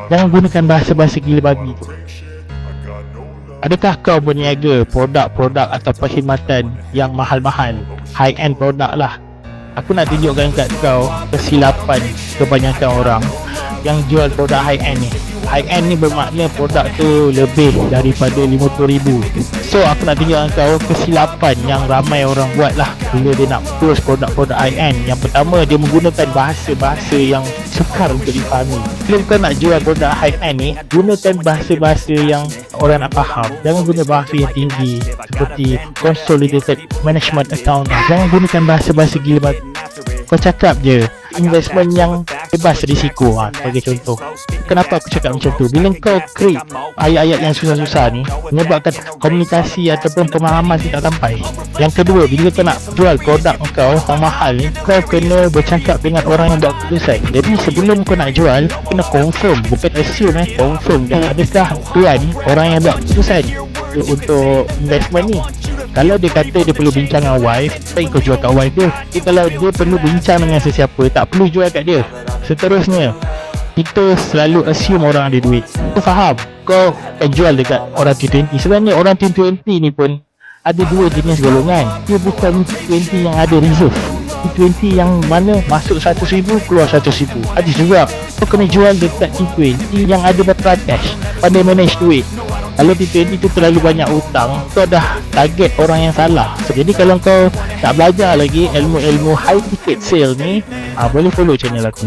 Jangan gunakan bahasa-bahasa gila babi. Adakah kau berniaga produk-produk atau perkhidmatan yang mahal-mahal, high-end produk lah? Aku nak tunjukkan kat kau kesilapan kebanyakan orang yang jual produk high-end ni. High-end ni bermakna produk tu lebih daripada 50,000. So aku nak tunjukkan kau kesilapan yang ramai orang buat lah bila dia nak post produk-produk high-end. Yang pertama, dia menggunakan bahasa-bahasa yang sukar untuk difahami. Bila kau nak jual produk high-end ni, gunakan bahasa-bahasa yang orang nak faham. Jangan guna bahasa yang tinggi seperti consolidated management account. Jangan gunakan bahasa-bahasa gila babi. Kau cakap je investment yang bebas risiko, sebagai contoh. Kenapa aku cakap macam tu? Bila kau create ayat-ayat yang susah-susah ni, menyebabkan komunikasi ataupun pemahaman tak sampai. Yang kedua, bila kau nak jual produk kau yang mahal ni, kau kena bercakap dengan orang yang buat keputusan. Jadi sebelum kau nak jual, kena confirm, bukan assume, confirm adakah tuan orang yang buat keputusan untuk investment ni. Kalau dia kata dia perlu bincang dengan wife, baik kau jual kat wife dia. Tapi kalau dia perlu bincang dengan sesiapa, tak perlu jual kat dia. Seterusnya, kita selalu assume orang ada duit. Kau faham, kau akan jual dekat orang T20. Sebenarnya orang T20 ni pun ada dua jenis golongan. Dia bukan T20 yang ada reserve, T20 yang mana masuk 100,000 keluar 100,000. Ada juga. Kau kena jual dekat T20 yang ada berapa cash, pandai manage duit. Kalau T20 tu terlalu banyak hutang, kau dah target orang yang salah. Jadi kalau kau tak belajar lagi ilmu-ilmu high ticket sale ni, boleh follow channel aku.